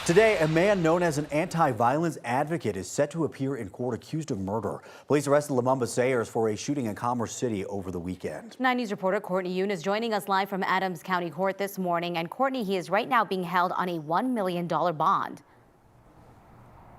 Today, a man known as an anti-violence advocate is set to appear in court accused of murder. Police arrested Lamumba Sayers for a shooting in Commerce City over the weekend. 9 News reporter Courtney Yoon is joining us live from Adams County Court this morning. And Courtney, he is right now being held on a $1 million bond.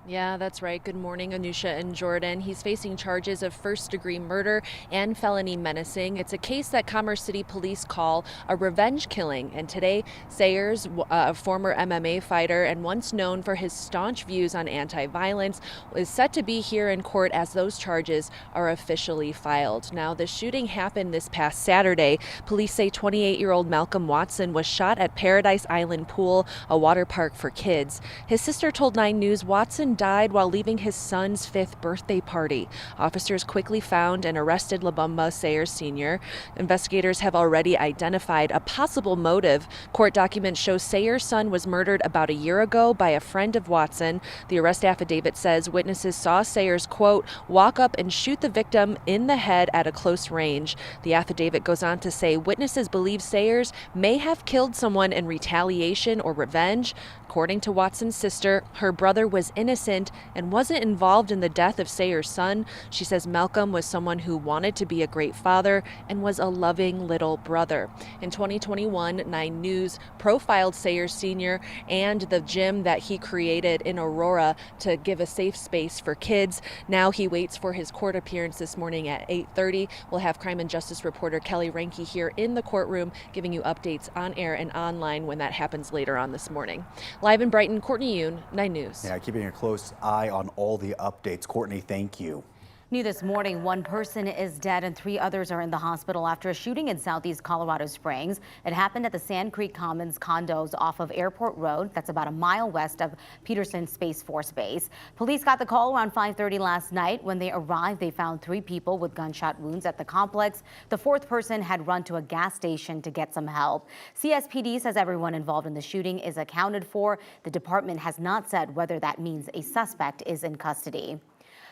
Yeah, that's right. Good morning, Anusha and Jordan. He's facing charges of first-degree murder and felony menacing. It's a case that Commerce City police call a revenge killing. And today, Sayers, a former MMA fighter and once known for his staunch views on anti-violence, is set to be here in court as those charges are officially filed. Now, the shooting happened this past Saturday. Police say 28-year-old Malcolm Watson was shot at Paradise Island Pool, a water park for kids. His sister told 9 News Watson died while leaving his son's 5th birthday party. Officers quickly found and arrested Lamumba Sayers Sr. Investigators have already identified a possible motive. Court documents show Sayers' son was murdered about a year ago by a friend of Watson. The arrest affidavit says witnesses saw Sayers, quote, walk up and shoot the victim in the head at a close range. The affidavit goes on to say witnesses believe Sayers may have killed someone in retaliation or revenge. According to Watson's sister, her brother was innocent and wasn't involved in the death of Sayers' son. She says Malcolm was someone who wanted to be a great father and was a loving little brother. In 2021, 9 News profiled Sayers Sr. and the gym that he created in Aurora to give a safe space for kids. Now he waits for his court appearance this morning at 8:30. We'll have crime and justice reporter Kelly Ranke here in the courtroom giving you updates on air and online when that happens later on this morning. Live in Brighton, Courtney Yoon, 9 News. Yeah, keeping a close eye on all the updates. Courtney, thank you. New this morning, 1 person is dead and 3 others are in the hospital after a shooting in southeast Colorado Springs. It happened at the Sand Creek Commons condos off of Airport Road. That's about a mile west of Peterson Space Force Base. Police got the call around 5:30 last night. When they arrived, they found 3 people with gunshot wounds at the complex. The 4th person had run to a gas station to get some help. CSPD says everyone involved in the shooting is accounted for. The department has not said whether that means a suspect is in custody.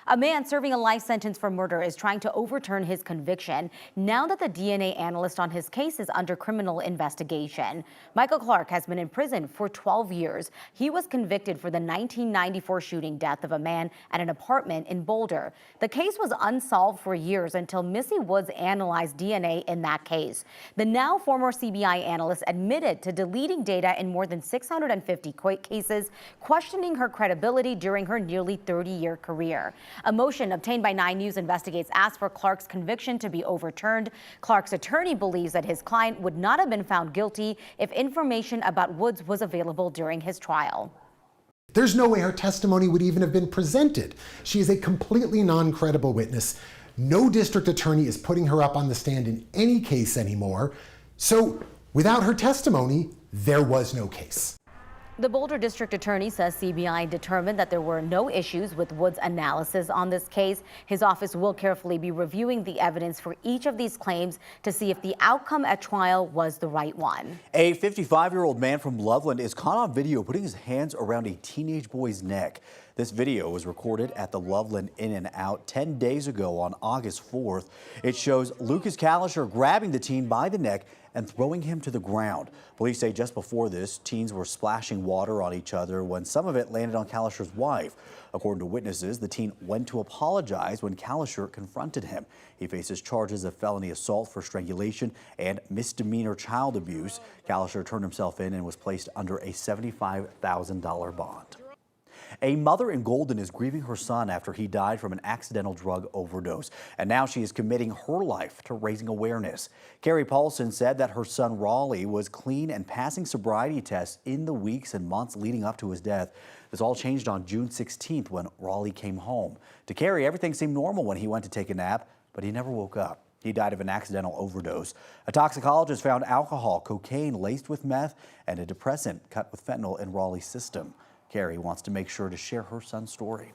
A man serving a life sentence for murder is trying to overturn his conviction now that the DNA analyst on his case is under criminal investigation. Michael Clark has been in prison for 12 years. He was convicted for the 1994 shooting death of a man at an apartment in Boulder. The case was unsolved for years until Missy Woods analyzed DNA in that case. The now former CBI analyst admitted to deleting data in more than 650 cases, questioning her credibility during her nearly 30-year career. A motion obtained by 9 News Investigates asked for Clark's conviction to be overturned. Clark's attorney believes that his client would not have been found guilty if information about Woods was available during his trial. There's no way her testimony would even have been presented. She is a completely non-credible witness. No district attorney is putting her up on the stand in any case anymore. So without her testimony, there was no case. The Boulder District Attorney says CBI determined that there were no issues with Woods' analysis on this case. His office will carefully be reviewing the evidence for each of these claims to see if the outcome at trial was the right one. A 55-year-old man from Loveland is caught on video putting his hands around a teenage boy's neck. This video was recorded at the Loveland In-N-Out 10 days ago on August 4th. It shows Lucas Kalisher grabbing the teen by the neck and throwing him to the ground. Police say just before this, teens were splashing water on each other when some of it landed on Kalisher's wife. According to witnesses, the teen went to apologize when Kalisher confronted him. He faces charges of felony assault for strangulation and misdemeanor child abuse. Kalisher turned himself in and was placed under a $75,000 bond. A mother in Golden is grieving her son after he died from an accidental drug overdose. And now she is committing her life to raising awareness. Carrie Paulson said that her son Raleigh was clean and passing sobriety tests in the weeks and months leading up to his death. This all changed on June 16th when Raleigh came home. To Carrie, everything seemed normal when he went to take a nap, but he never woke up. He died of an accidental overdose. A toxicologist found alcohol, cocaine laced with meth, and a depressant cut with fentanyl in Raleigh's system. Carrie wants to make sure to share her son's story.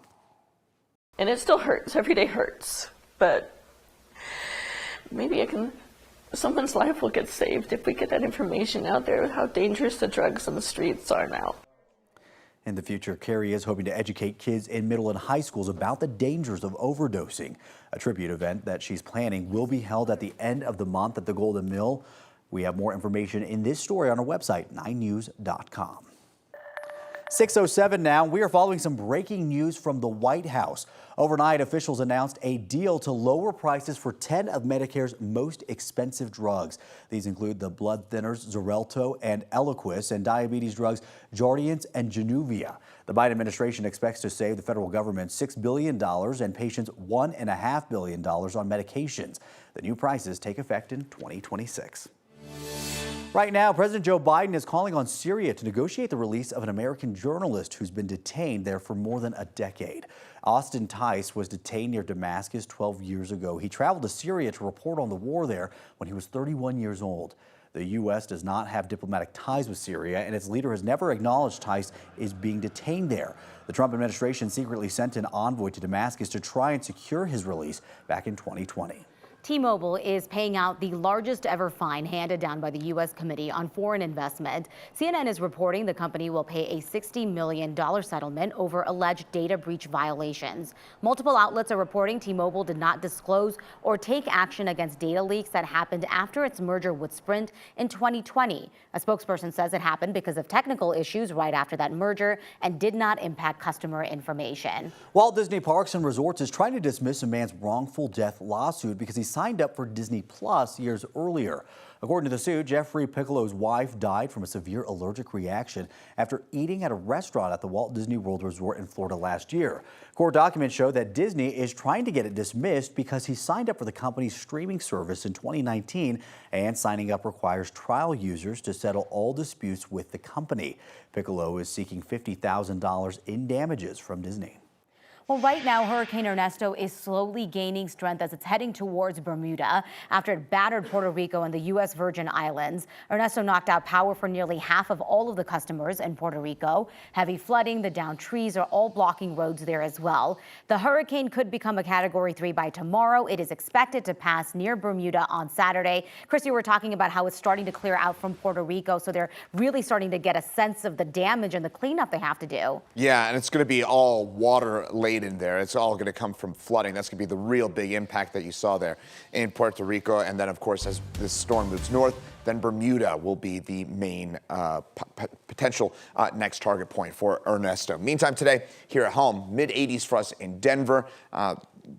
And it still hurts. Every day hurts. But maybe someone's life will get saved if we get that information out there, how dangerous the drugs on the streets are now. In the future, Carrie is hoping to educate kids in middle and high schools about the dangers of overdosing. A tribute event that she's planning will be held at the end of the month at the Golden Mill. We have more information in this story on our website, 9news.com. 6:07 now. We are following some breaking news from the White House. Overnight, officials announced a deal to lower prices for 10 of Medicare's most expensive drugs. These include the blood thinners Xarelto and Eliquis and diabetes drugs Jardiance and Januvia. The Biden administration expects to save the federal government $6 billion and patients $1.5 billion on medications. The new prices take effect in 2026. Right now, President Joe Biden is calling on Syria to negotiate the release of an American journalist who's been detained there for more than a decade. Austin Tice was detained near Damascus 12 years ago. He traveled to Syria to report on the war there when he was 31 years old. The U.S. does not have diplomatic ties with Syria, and its leader has never acknowledged Tice is being detained there. The Trump administration secretly sent an envoy to Damascus to try and secure his release back in 2020. T-Mobile is paying out the largest ever fine handed down by the U.S. Committee on Foreign Investment. CNN is reporting the company will pay a $60 million settlement over alleged data breach violations. Multiple outlets are reporting T-Mobile did not disclose or take action against data leaks that happened after its merger with Sprint in 2020. A spokesperson says it happened because of technical issues right after that merger and did not impact customer information. Walt Disney Parks and Resorts is trying to dismiss a man's wrongful death lawsuit because he signed up for Disney Plus years earlier. According to the suit, Jeffrey Piccolo's wife died from a severe allergic reaction after eating at a restaurant at the Walt Disney World Resort in Florida last year. Court documents show that Disney is trying to get it dismissed because he signed up for the company's streaming service in 2019, and signing up requires trial users to settle all disputes with the company. Piccolo is seeking $50,000 in damages from Disney. Well, right now, Hurricane Ernesto is slowly gaining strength as it's heading towards Bermuda after it battered Puerto Rico and the U.S. Virgin Islands. Ernesto knocked out power for nearly half of all of the customers in Puerto Rico. Heavy flooding, the downed trees are all blocking roads there as well. The hurricane could become a Category 3 by tomorrow. It is expected to pass near Bermuda on Saturday. Chris, you were talking about how it's starting to clear out from Puerto Rico, so they're really starting to get a sense of the damage and the cleanup they have to do. Yeah, and it's going to be all water laden there. It's all going to come from flooding. That's going to be the real big impact that you saw there in Puerto Rico. And then, of course, as this storm moves north, then Bermuda will be the main potential next target point for Ernesto. Meantime, today here at home, mid-80s for us in Denver.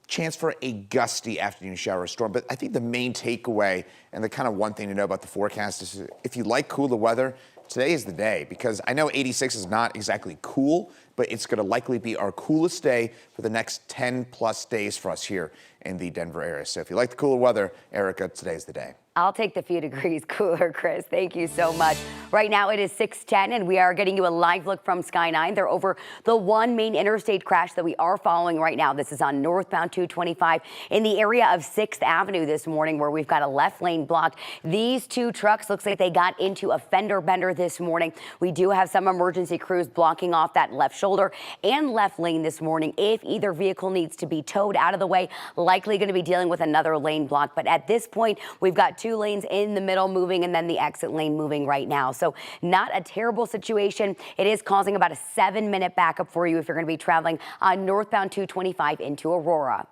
Chance for a gusty afternoon shower storm. But I think the main takeaway and the kind of one thing to know about the forecast is if you like cooler weather, today is the day, because I know 86 is not exactly cool, but it's going to likely be our coolest day for the next 10 plus days for us here in the Denver area. So if you like the cooler weather, Erica, today's the day. I'll take the few degrees cooler, Chris. Thank you so much. Right now it is 6:10 and we are getting you a live look from Sky 9. They're over the one main interstate crash that we are following right now. This is on northbound 225 in the area of 6th Avenue this morning, where we've got a left lane blocked. These two trucks looks like they got into a fender bender this morning. We do have some emergency crews blocking off that left shoulder and left lane this morning. If either vehicle needs to be towed out of the way, likely going to be dealing with another lane block. But at this point, we've got two lanes in the middle moving and then the exit lane moving right now. So not a terrible situation. It is causing about a 7-minute backup for you if you're going to be traveling on northbound 225 into Aurora.